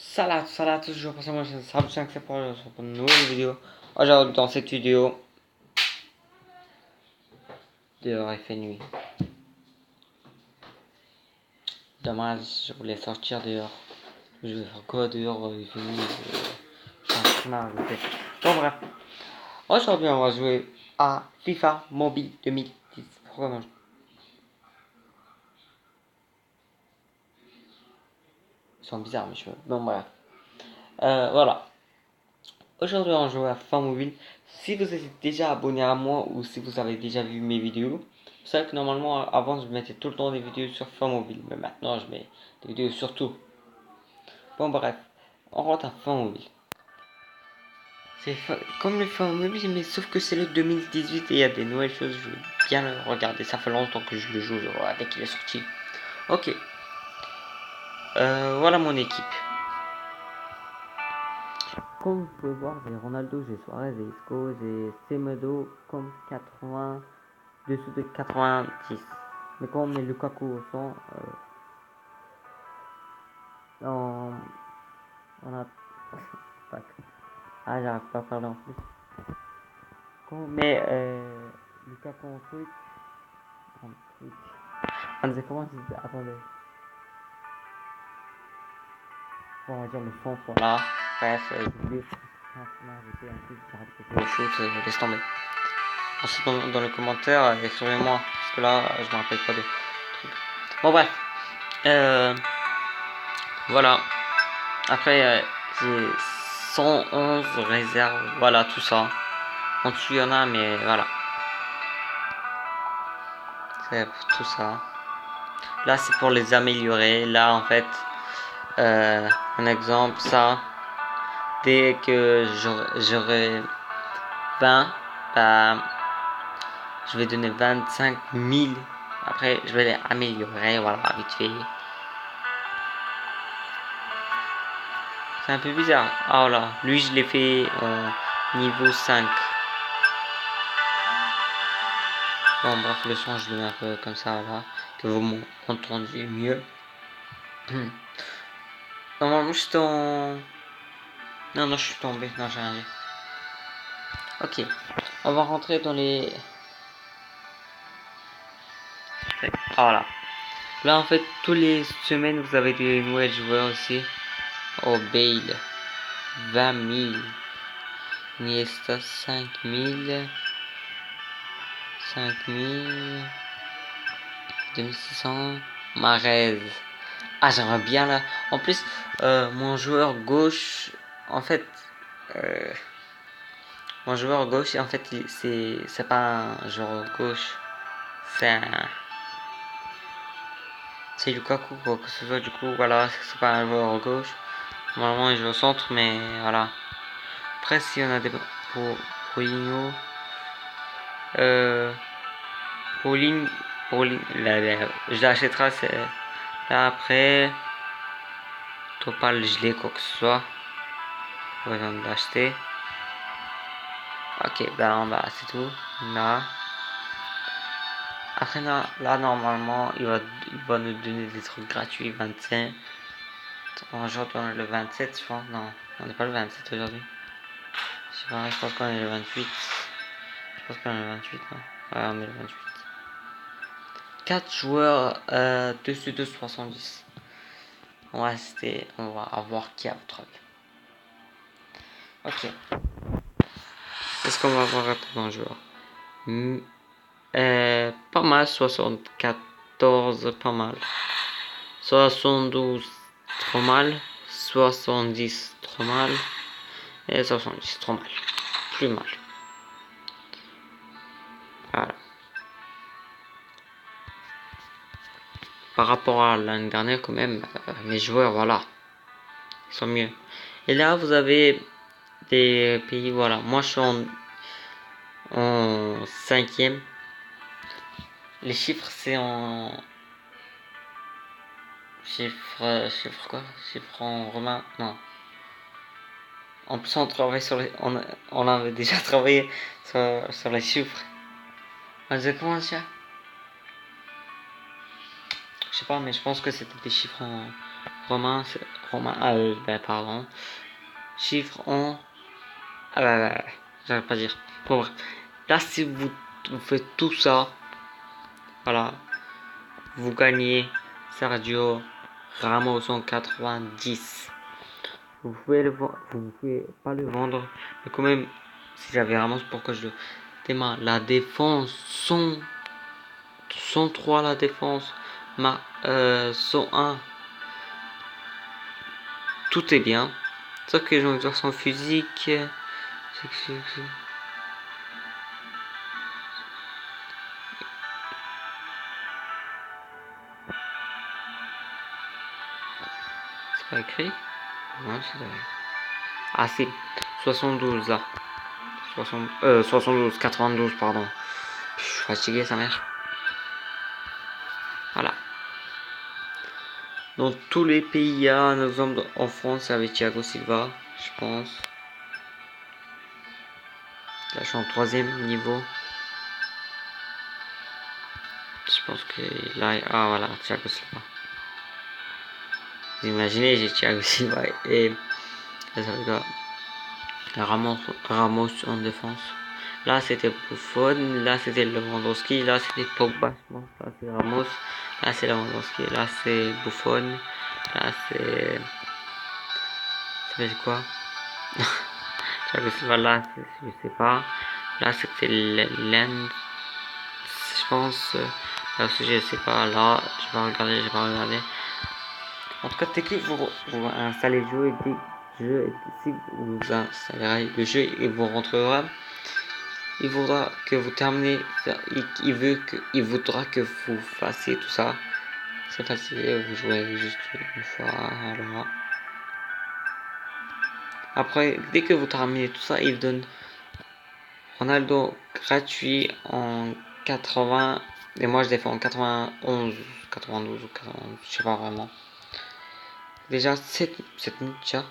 Salut à tous, je repasse à moi, c'est Sam5, c'est pour une nouvelle vidéo. Aujourd'hui, dans cette vidéo, dehors il fait nuit. Dommage, je voulais sortir dehors. Je vais faire quoi dehors, il fait nuit. Bon, bref. Aujourd'hui, on va jouer à FIFA Mobile 2010. Pourquoi non? Ils sont bizarres, mes cheveux. Bon, bref. Voilà. Aujourd'hui, on joue à FIFA Mobile. Si vous êtes déjà abonné à moi ou si vous avez déjà vu mes vidéos, vous savez que normalement, avant, je mettais tout le temps des vidéos sur FIFA Mobile. Mais maintenant, je mets des vidéos sur tout. Bon, bref. On rentre à FIFA Mobile. C'est comme le FIFA Mobile, mais sauf que c'est le 2018 et il y a des nouvelles choses. Je veux bien le regarder. Ça fait longtemps que je le joue dès qu'il est sorti. Ok. Voilà mon équipe. Comme vous pouvez voir, j'ai Ronaldo, j'ai Suarez, j'ai Isco, j'ai Semedo comme 80, dessous de 90. Mais quand on met Lukaku au son, on a... Ah, j'arrive pas à parler en plus. Quand on met Lukaku en truc... Comment je dis? Attendez. Bon, on va dire le son, voilà. Bref, j'ai oublié. Le foot, laisse tomber. Ensuite, dans les commentaires, écrivez-moi. Parce que là, je me rappelle pas des trucs. Bon, bref. Voilà. Après, j'ai 111 réserves. Voilà, tout ça. En dessous, il y en a, mais voilà. C'est tout ça. Là, c'est pour les améliorer. Là, en fait, un exemple, ça. Dès que j'aurai 20, bah, je vais donner 25 000. Après, je vais les améliorer, voilà, vite fait. C'est un peu bizarre. Ah voilà, lui je l'ai fait en niveau 5. Bon bref, le son je le mets un peu comme ça là, que vous m'entendiez mieux. Normalement je suis en... Non, je suis tombé, non j'ai rien dit. Ok, on va rentrer dans les... Ah voilà. Là en fait, toutes les semaines vous avez des nouvelles joueurs aussi. Oh Bale, 20 000. Niesta 5 000. 5 000. 2600. Marez. Ah, j'aimerais bien là. En plus, mon joueur gauche, en fait, euh, mon joueur gauche, en fait, c'est pas un joueur gauche, c'est c'est Lukaku quoi que ce soit. Du coup, voilà, c'est pas un joueur gauche. Normalement, il joue au centre, mais voilà. Après, si on a des pour Paulinho, Pauline, je l'achèterai. C'est là après. Topal, je l'ai quoi que ce soit. On va l'acheter. Ok, ben en bas c'est tout. Là. Après là normalement il va nous donner des trucs gratuits 25. Aujourd'hui on est le 27 je pense. Non, on n'est pas le 27 aujourd'hui. Je sais pas, je pense qu'on est le 28. Je pense qu'on est le 28. Non. Ouais, on est le 28. 4 joueurs dessus de 70. On va avoir qui à votre avis. Ok. Est-ce qu'on va avoir un très bon joueur? Pas mal, 74, pas mal. 72, trop mal. 70, trop mal. Et 70, trop mal. Plus mal. Voilà. Par rapport à l'année dernière, quand même, mes joueurs, voilà, ils sont mieux. Et là, vous avez des pays, voilà. Moi, je suis en 5e. Les chiffres, c'est en... Chiffre quoi? Chiffre en romain? Non. En plus, on travaille sur les... On avait déjà travaillé sur les chiffres. On disait comment ça? Je sais pas, mais je pense que c'était des chiffres en romain. pardon. Chiffre en... Ah bah, j'arrive pas à dire. Bon, bref. Là, si vous faites tout ça, voilà, vous gagnez Sergio Ramos en 90. Vous pouvez vous pouvez pas le vendre, mais quand même, si j'avais Ramos, pourquoi je le démarre? La défense, 103 la défense, 101, tout est bien. Sauf que les gens sont physique, c'est pas écrit? Ouais, c'est vrai. Ah si, 72 là. 72, 92 pardon. Je suis fatigué sa mère. Voilà. Dans tous les pays, il y a un exemple en France avec Thiago Silva, je pense. Là, je suis en 3e niveau. Je pense que là, ah voilà, Thiago Silva. Vous imaginez, j'ai Thiago Silva et ça veut dire Ramos en défense. Là, c'était Buffon, là, c'était Lewandowski, là, c'était Pogba. Bon, là, c'est Ramos, là, c'est Lewandowski, là, c'est Buffon, là, c'est... Ça fait quoi? Thiago Silva, là, je sais pas. Là, c'était Lens, je pense. Là aussi, je sais pas. Là, je vais pas regarder, je vais pas regarder. En tout cas, technique, vous installez le jeu et si vous installerez le jeu et vous rentrera, il voudra que vous terminez, il voudra que vous fassiez tout ça. C'est facile, vous jouez juste une fois, alors. Après, dès que vous terminez tout ça, il donne Ronaldo gratuit en 80, et moi je l'ai fait en 91, 92 ou 91, je sais pas vraiment. Déjà 7 minutes déjà.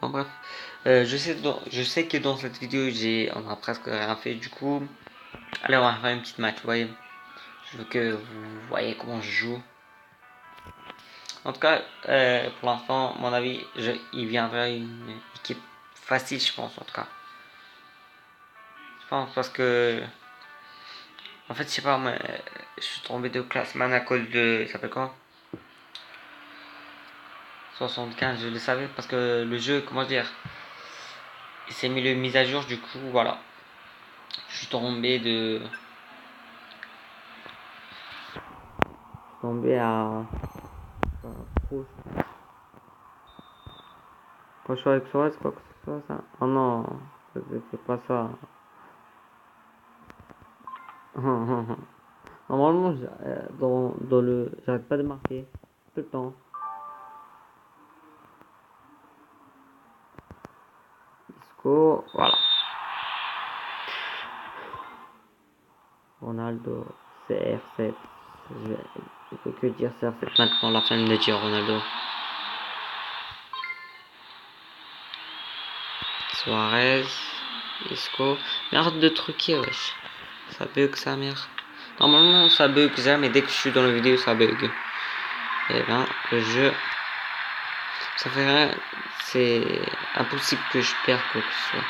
Bon bref, je sais que dans cette vidéo on a presque rien fait, du coup, allez on va faire une petite match, vous voyez. Je veux que vous voyez comment je joue. En tout cas, pour l'instant, mon avis, il viendra une équipe facile, je pense, en tout cas. Je pense parce que, en fait, je sais pas, mais je suis tombé de classement à cause de, il s'appelle quoi? 75, je le savais parce que le jeu, comment dire, il s'est mis le mise à jour, du coup, voilà. Je suis tombé de, tombé à, quand je suis avec Suarez, quoi que ce soit, ça. Oh non, c'est pas ça. Normalement, dans le, j'arrête pas de marquer tout le temps. Isco, voilà. Ronaldo, CR7. Je peux que dire CR7 maintenant, la fin de dire Ronaldo. Suarez, Isco. Mais arrête de truquer, wesh. Ça bug sa mère. Normalement, ça bug jamais. Dès que je suis dans la vidéo, ça bug. Et ben, le jeu. Ça fait rien. C'est impossible que je perde quoi que ce soit.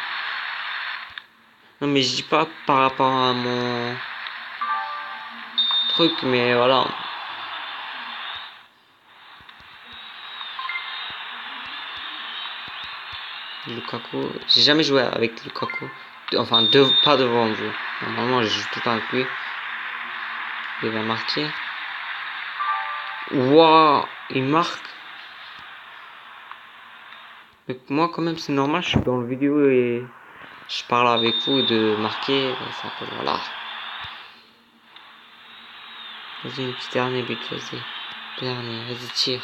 Non, mais je dis pas par rapport à mon truc, mais voilà. Lukaku, j'ai jamais joué avec Lukaku. Enfin, pas devant le jeu. Normalement, je joue tout le temps avec lui. Il va marquer. Waouh, il marque. Mais moi, quand même, c'est normal. Je suis dans la vidéo et je parle avec vous de marquer. Ça peut, voilà. Vas-y, une petite dernier but, vas-y. Dernier, vas-y, tire.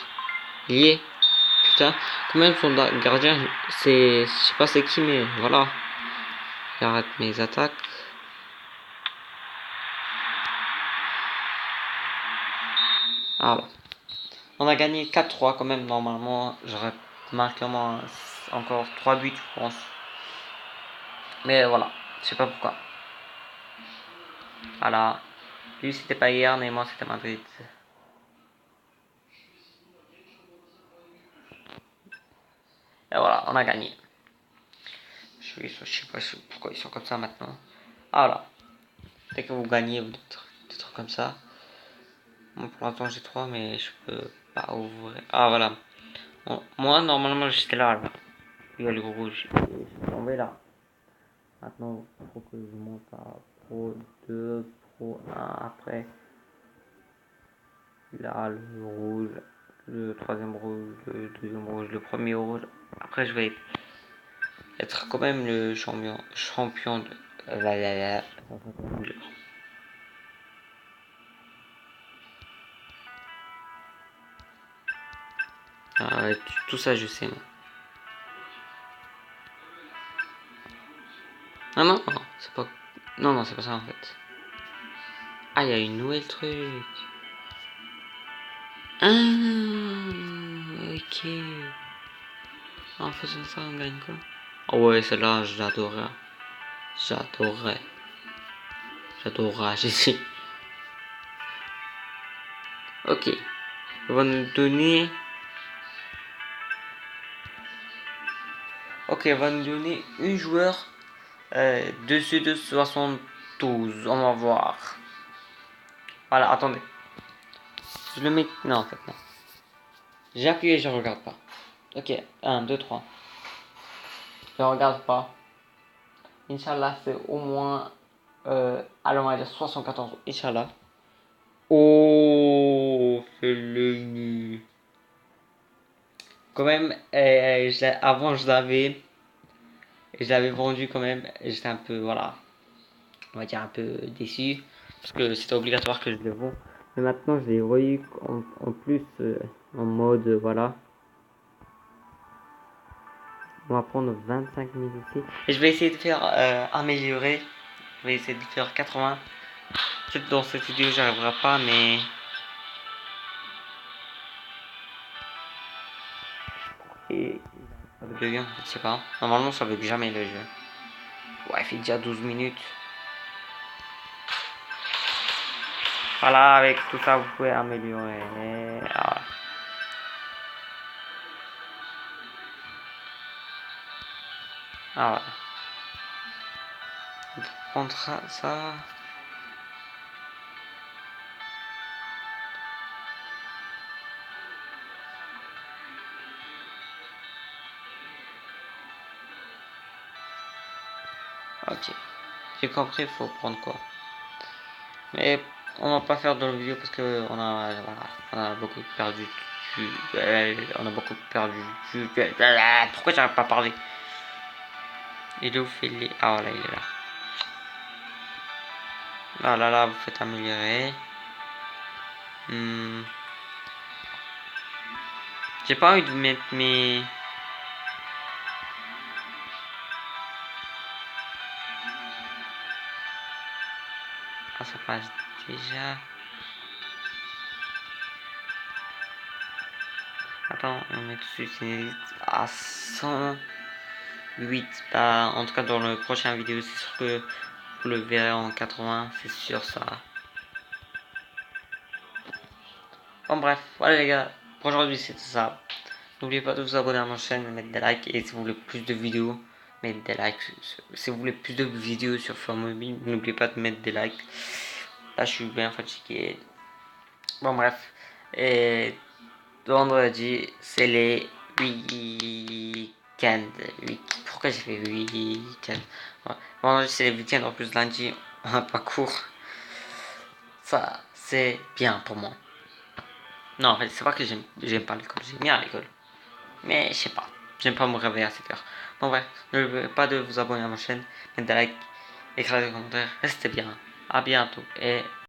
Il y est. Putain, quand même, son gardien, je sais pas c'est qui, mais voilà. J'arrête mes attaques. Voilà. On a gagné 4-3 quand même, normalement. J'aurais marqué encore 3 buts, je pense. Mais voilà, je sais pas pourquoi. Voilà. Lui, c'était pas hier, et moi, c'était Madrid. Et voilà, on a gagné. Je sais pas pourquoi ils sont comme ça maintenant. Ah voilà. Dès que vous gagnez, vous des trucs comme ça. Moi pour l'instant j'ai 3 mais je peux pas ouvrir. Ah voilà. Bon, moi normalement j'étais là. Il y a le rouge. Je suis tombé là. Maintenant il faut que je monte à Pro 2, Pro 1 après. Là le rouge. Le troisième rouge, le deuxième rouge, le premier rouge. Après je vais être quand même le champion de la. Ah, ouais, tout ça je sais moi. Ah non, non, c'est pas. Non, non, c'est pas ça en fait. Ah, il y a une nouvelle truc. Ah, ok. En faisant ça, on gagne quoi? Oh ouais, celle-là, je l'adorerais. J'adorerais. J'adorerais, j'ai dit. Ok. On va nous donner. Ok, on va nous donner une joueur dessus de 72. On va voir. Voilà, attendez. Je le mets. Non, en fait, non. J'ai appuyé, je regarde pas. Ok, 1, 2, 3. Je regarde pas. Inch'Allah, c'est au moins. Allons, on va dire 74. Inch'Allah. Oh, Fellaini. Quand même, avant je l'avais vendu quand même. J'étais un peu, voilà, on va dire un peu déçu. Parce que c'était obligatoire que je le vends. Mais maintenant, je l'ai reçu en plus en mode, voilà. On va prendre 25 000 ici. Et je vais essayer de faire améliorer. Je vais essayer de faire 80. Peut-être dans cette vidéo, j'arriverai pas, mais. Et. Avec le jeu, je sais pas. Normalement, ça veut jamais le jeu. Ouais, il fait déjà 12 minutes. Voilà, avec tout ça, vous pouvez améliorer. Ah, ah voilà. On prendra ça. Ok. J'ai compris, il faut prendre quoi. Mais on va pas faire dans la vidéo parce que voilà, on a beaucoup perdu on a beaucoup perdu pourquoi j'arrive pas à parler? Il est où Philly? Ah voilà, il est là. Ah là là, vous faites améliorer. J'ai pas envie de mettre mes. Ah, ça passe déjà. Attends, on met dessus, c'est à 108. Bah, en tout cas, dans le prochain vidéo, c'est sûr que vous le verrez en 80, c'est sûr ça. Bon, bref, voilà les gars, pour aujourd'hui, c'était ça. N'oubliez pas de vous abonner à ma chaîne, de mettre des likes, et si vous voulez plus de vidéos, mettez des likes. Si vous voulez plus de vidéos sur Mobile, n'oubliez pas de mettre des likes. Là, je suis bien fatigué. Bon, bref, et vendredi, c'est les week-ends. Pourquoi j'ai fait week-end? Ouais. Vendredi, c'est les week-ends. En plus, lundi, on n'a pas cours. Ça, c'est bien pour moi. Non, en fait, c'est pas que j'aime pas l'école. J'aime bien l'école. Mais je sais pas. J'aime pas me réveiller à 7 heures. Bon, bref, n'oubliez pas de vous abonner à ma chaîne, mettre des likes, écrire des commentaires. Restez bien. À bientôt. Et